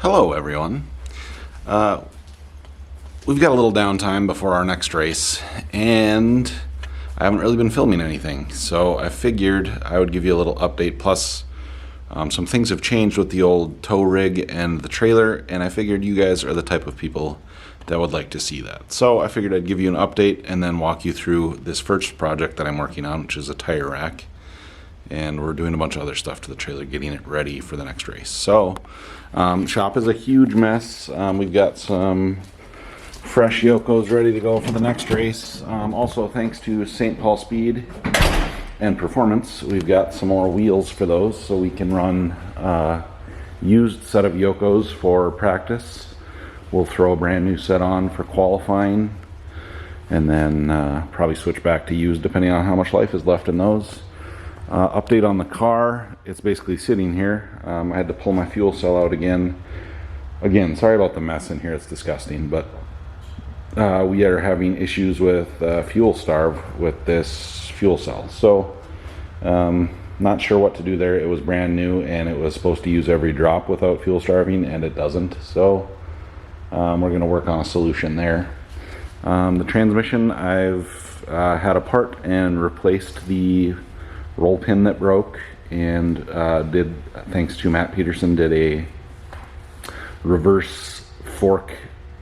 Hello everyone. We've got a little downtime before our next race, and I haven't really been filming anything, so I figured I would give you a little update. Plus, some things have changed with the old tow rig and the trailer, and I figured you guys are the type of people that would like to see that. So I figured I'd give you an update and then walk you through this first project that I'm working on, which is a tire rack. And we're doing a bunch of other stuff to the trailer, getting it ready for the next race. So, shop is a huge mess. We've got some fresh Yokos ready to go for the next race. Also, thanks to St. Paul Speed and Performance, we've got some more wheels for those, so we can run used set of Yokos for practice. We'll throw a brand new set on for qualifying, and then probably switch back to used depending on how much life is left in those. Update on the car, it's basically sitting here. I had to pull my fuel cell out again. Sorry about the mess in here, it's disgusting, but we are having issues with fuel starve with this fuel cell. So, not sure what to do there. It was brand new and it was supposed to use every drop without fuel starving, and it doesn't. So, we're going to work on a solution there. The transmission, I've had apart and replaced the roll pin that broke, and thanks to Matt Peterson, did a reverse fork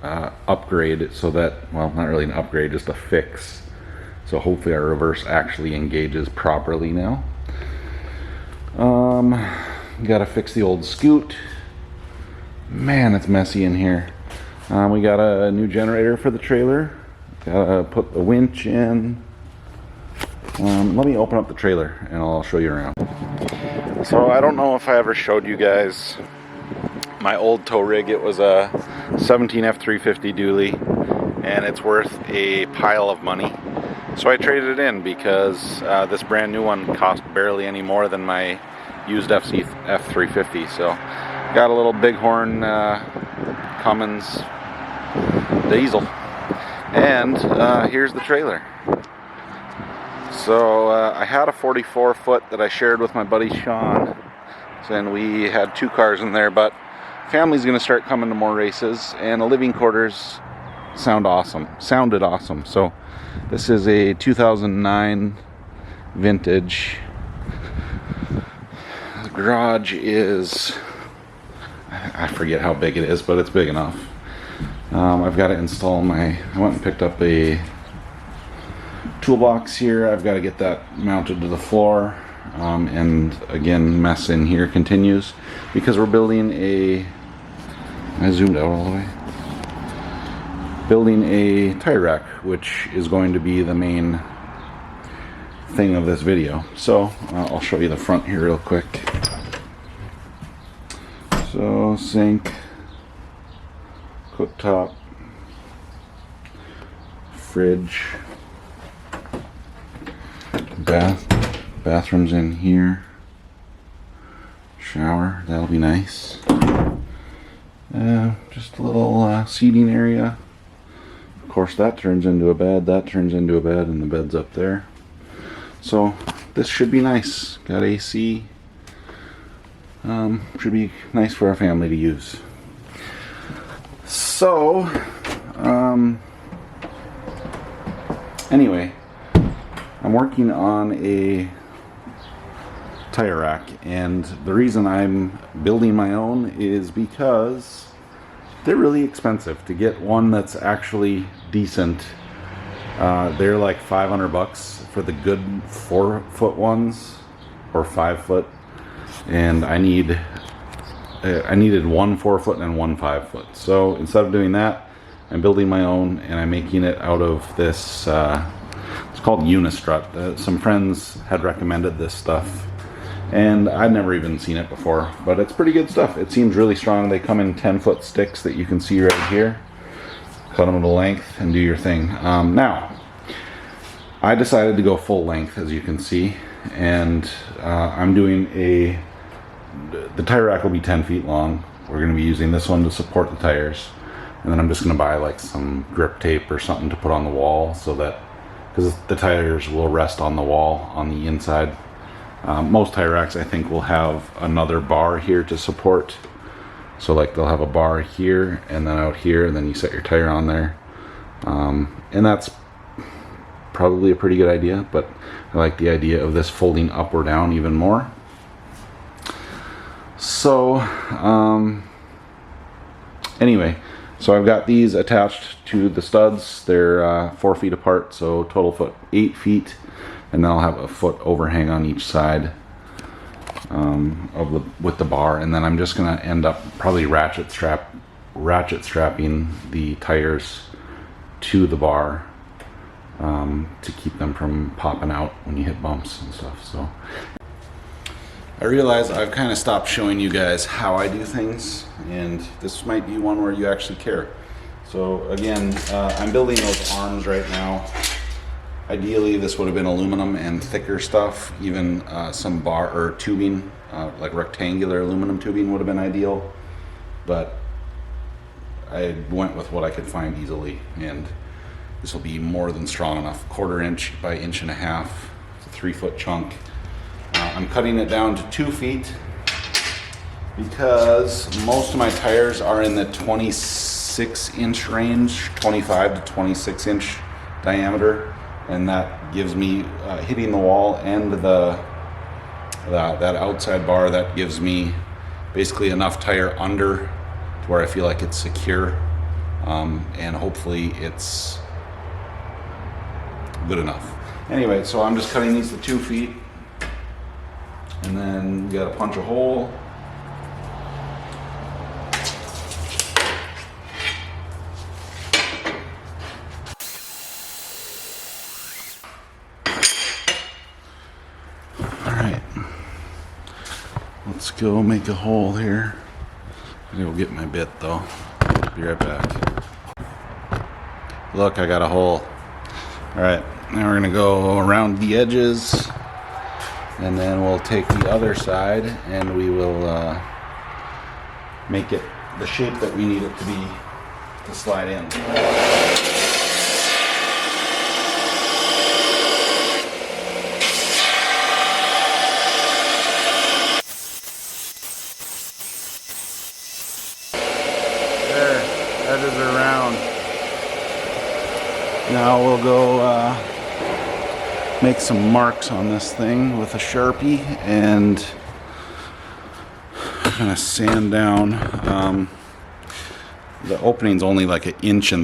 upgrade, so that, well, not really an upgrade, just a fix. So hopefully our reverse actually engages properly now. Gotta fix the old scoot. Man, it's messy in here. We got a new generator for the trailer. Gotta put the winch in. Let me open up the trailer and I'll show you around. So I don't know if I ever showed you guys my old tow rig. It was a 17 F350 dually, and it's worth a pile of money. So I traded it in because this brand new one cost barely any more than my used F350. So got a little Bighorn Cummins diesel, and here's the trailer. So I had a 44 foot that I shared with my buddy Sean, and we had two cars in there, but family's going to start coming to more races, and the living quarters sounded awesome. So this is a 2009 vintage. The garage is, I forget how big it is, but it's big enough. I've got to install I went and picked up a toolbox here. I've got to get that mounted to the floor, and again, mess in here continues because we're building I zoomed out all the way, building a tire rack, which is going to be the main thing of this video. So I'll show you the front here real quick. So sink, cooktop, fridge, bathrooms in here, shower, that'll be nice. Just a little seating area. Of course, that turns into a bed, and the bed's up there. So this should be nice. Got AC. Should be nice for our family to use. So anyway, I'm working on a tire rack, and the reason I'm building my own is because they're really expensive. To get one that's actually decent, they're like $500 for the good 4-foot ones, or 5-foot, and I needed one 4-foot and one 5-foot. So instead of doing that, I'm building my own, and I'm making it out of this it's called Unistrut. Some friends had recommended this stuff, and I'd never even seen it before, but it's pretty good stuff. It seems really strong. They come in 10-foot sticks that you can see right here. Cut them to length and do your thing. Now, I decided to go full length, as you can see, and I'm doing the tire rack will be 10 feet long. We're going to be using this one to support the tires, and then I'm just going to buy like some grip tape or something to put on the wall, so that, because the tires will rest on the wall on the inside. Most tire racks, I think, will have another bar here to support So like they'll have a bar here and then out here, and then you set your tire on there. And that's probably a pretty good idea, but I like the idea of this folding up or down even more. So anyway, so I've got these attached to the studs. They're 4 feet apart, so total foot 8 feet, and then I'll have a foot overhang on each side with the bar, and then I'm just gonna end up probably ratchet strapping the tires to the bar to keep them from popping out when you hit bumps and stuff. So I realize I've kind of stopped showing you guys how I do things, and this might be one where you actually care. So again, I'm building those arms right now. Ideally, this would have been aluminum and thicker stuff. Even some bar or tubing, like rectangular aluminum tubing would have been ideal. But I went with what I could find easily, and this will be more than strong enough. 1/4 inch by 1.5 inches. It's a 3 foot chunk. I'm cutting it down to 2 feet because most of my tires are in the 26-inch range, 25 to 26-inch diameter. And that gives me hitting the wall and that outside bar, that gives me basically enough tire under to where I feel like it's secure, and hopefully it's good enough. Anyway, so I'm just cutting these to 2 feet, and then we gotta punch a hole. Let's go make a hole here. I'm gonna go get my bit though. Be right back. Look, I got a hole. Alright, now we're gonna go around the edges, and then we'll take the other side and we will make it the shape that we need it to be to slide in. Edges are round. Now we'll go make some marks on this thing with a Sharpie, and kind of sand down. The opening's only like 1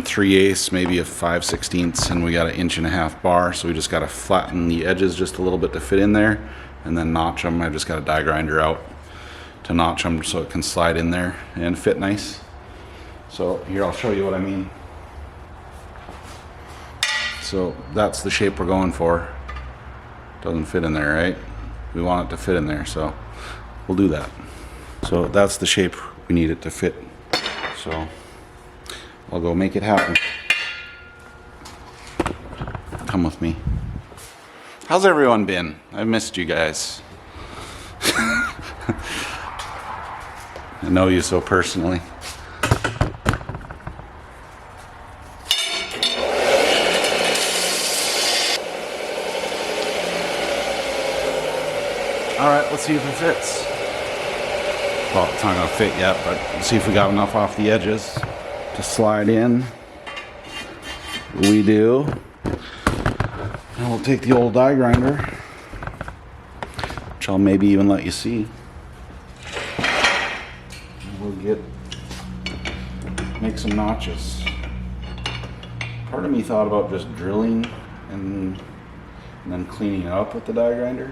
3/8 inches, maybe a 5/16, and we got 1.5 inch bar, so we just got to flatten the edges just a little bit to fit in there, and then notch them. I just got a die grinder out to notch them so it can slide in there and fit nice. So here, I'll show you what I mean. So that's the shape we're going for. Doesn't fit in there, right? We want it to fit in there, so we'll do that. So that's the shape we need it to fit. So I'll go make it happen. Come with me. How's everyone been? I've missed you guys. I know you so personally. Alright, let's see if it fits. Well, it's not going to fit yet, but let's see if we got enough off the edges to slide in. We do. And we'll take the old die grinder, which I'll maybe even let you see. And we'll make some notches. Part of me thought about just drilling and then cleaning it up with the die grinder.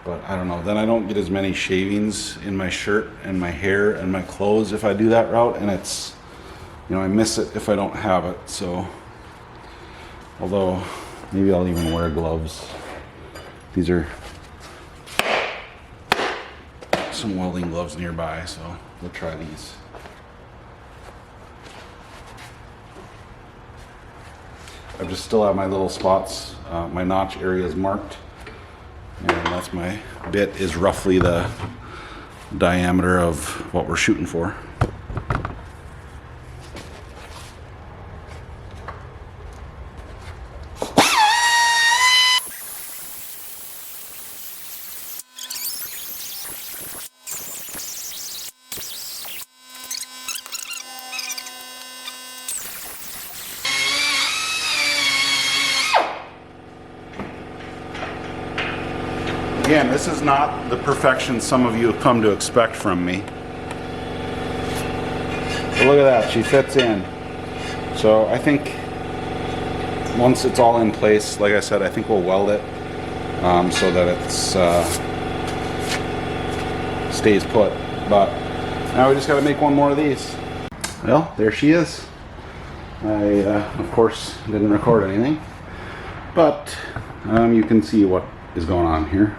But I don't know, then I don't get as many shavings in my shirt and my hair and my clothes if I do that route, and it's, you know, I miss it if I don't have it. So, although maybe I'll even wear gloves. These are some welding gloves nearby, so we'll try these. I just still have my little spots, my notch areas marked. And that's my bit is roughly the diameter of what we're shooting for. Again, this is not the perfection some of you have come to expect from me. But look at that, she fits in. So I think once it's all in place, like I said, I think we'll weld it so that it's stays put. But now we just got to make one more of these. Well, there she is. I, of course, didn't record anything, but you can see what is going on here.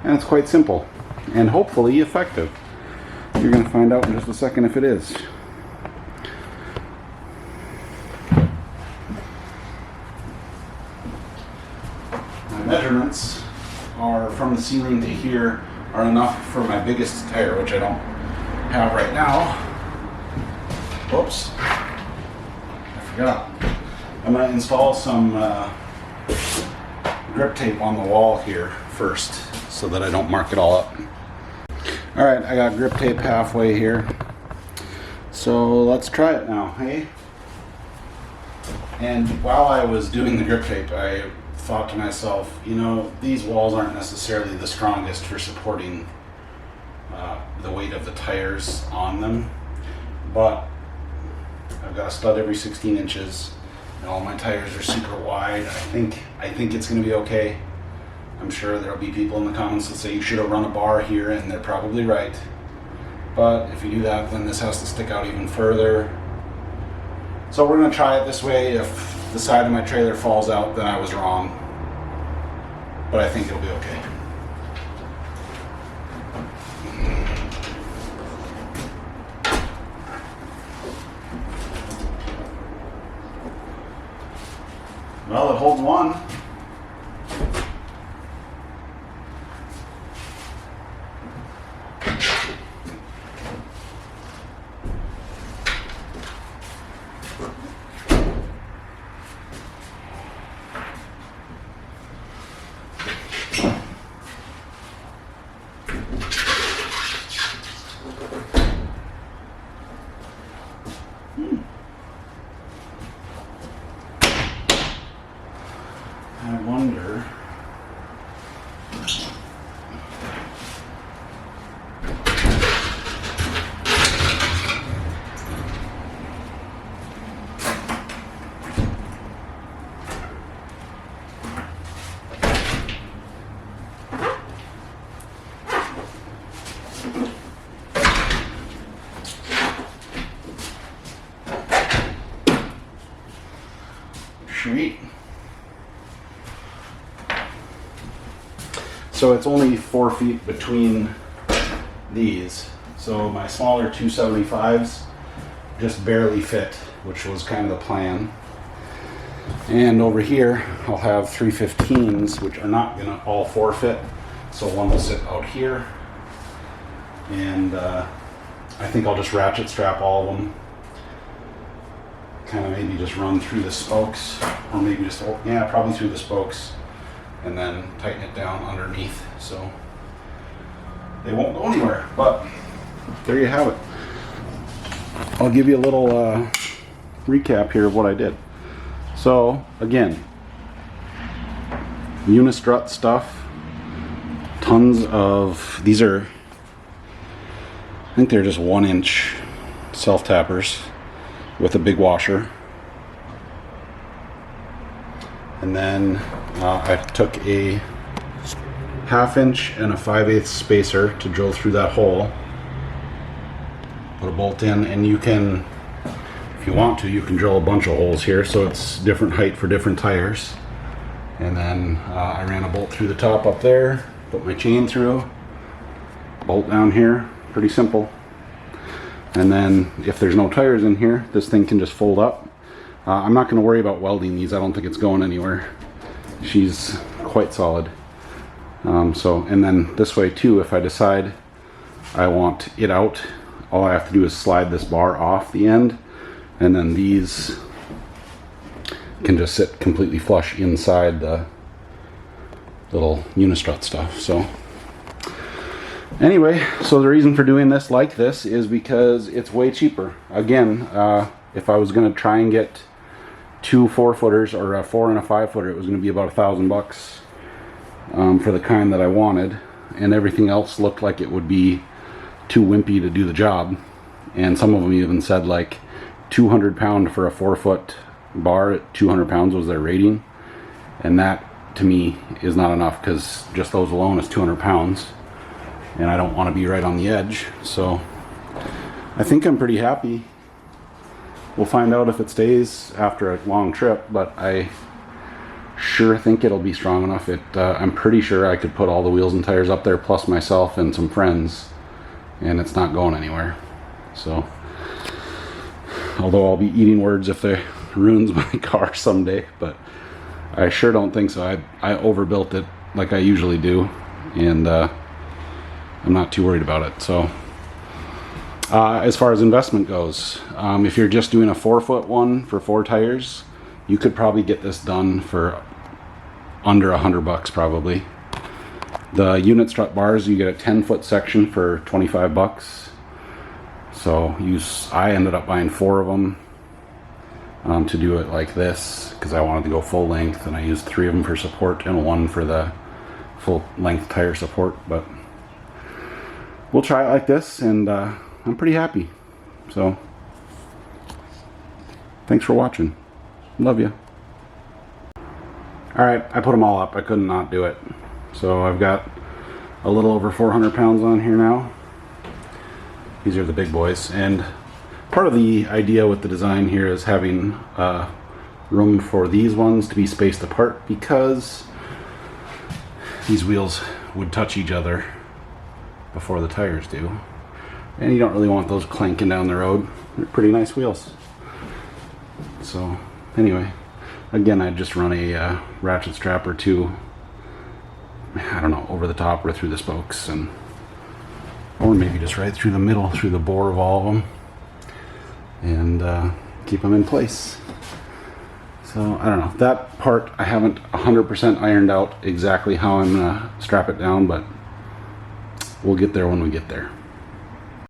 And it's quite simple and hopefully effective. You're going to find out in just a second if it is. My measurements are from the ceiling to here are enough for my biggest tire, which I don't have right now. Whoops. I forgot. I'm going to install some grip tape on the wall here first so that I don't mark it all up. Alright, I got grip tape halfway here. So let's try it now, hey? And while I was doing the grip tape, I thought to myself, you know, these walls aren't necessarily the strongest for supporting the weight of the tires on them, but I've got a stud every 16 inches and all my tires are super wide. I think it's going to be okay. I'm sure there'll be people in the comments that say you should have run a bar here, and they're probably right. But if you do that, then this has to stick out even further. So we're going to try it this way. If the side of my trailer falls out, then I was wrong. But I think it'll be okay. Well, it holds one. I wonder. Sweet. So it's only 4 feet between these. So my smaller 275s just barely fit, which was kind of the plan. And over here, I'll have 315s, which are not gonna all 4 fit. So one will sit out here. And I think I'll just ratchet strap all of them. Kind of maybe just run through the spokes, or maybe just, yeah, probably through the spokes, and then tighten it down underneath so they won't go anywhere. But there you have it. I'll give you a little recap here of what I did. So again, Unistrut stuff, tons of, these are, I think they're just 1-inch self-tappers with a big washer. And then I took a 1/2 inch and a 5/8 spacer to drill through that hole. Put a bolt in, and you can, if you want to, you can drill a bunch of holes here so it's different height for different tires. And then I ran a bolt through the top up there, put my chain through, bolt down here, pretty simple. And then if there's no tires in here, this thing can just fold up. I'm not going to worry about welding these. I don't think it's going anywhere. She's quite solid. And then this way too, if I decide I want it out, all I have to do is slide this bar off the end, and then these can just sit completely flush inside the little Unistrut stuff. So anyway, so the reason for doing this like this is because it's way cheaper. Again, if I was going to try and get 2 4-footers or a 4 and a 5-footer, it was going to be about $1,000. for the kind that I wanted, and everything else looked like it would be too wimpy to do the job. And some of them even said like 200 pound for a 4-foot bar at 200 pounds was their rating, and that to me is not enough, because just those alone is 200 pounds and I don't want to be right on the edge. So I think I'm pretty happy. We'll find out if it stays after a long trip, but I sure think it'll be strong enough. I'm pretty sure I could put all the wheels and tires up there plus myself and some friends, and it's not going anywhere. So although I'll be eating words if it ruins my car someday, but I sure don't think so. I overbuilt it like I usually do, and I'm not too worried about it. So as far as investment goes, if you're just doing a 4-foot one for 4 tires, you could probably get this done for under $100 probably. The unit strut bars, you get a 10-foot section for $25. So I ended up buying 4 of them to do it like this, because I wanted to go full length, and I used 3 of them for support and 1 for the full length tire support. But we'll try it like this, and I'm pretty happy. So thanks for watching. Love you. Alright, I put them all up. I couldn't not do it. So I've got a little over 400 pounds on here now. These are the big boys, and part of the idea with the design here is having room for these ones to be spaced apart, because these wheels would touch each other before the tires do, and you don't really want those clanking down the road. They're pretty nice wheels. So anyway, again, I'd just run a ratchet strap or 2, I don't know, over the top or through the spokes, or maybe just right through the middle, through the bore of all of them, and keep them in place. So I don't know, that part I haven't 100% ironed out exactly how I'm gonna strap it down, but we'll get there when we get there.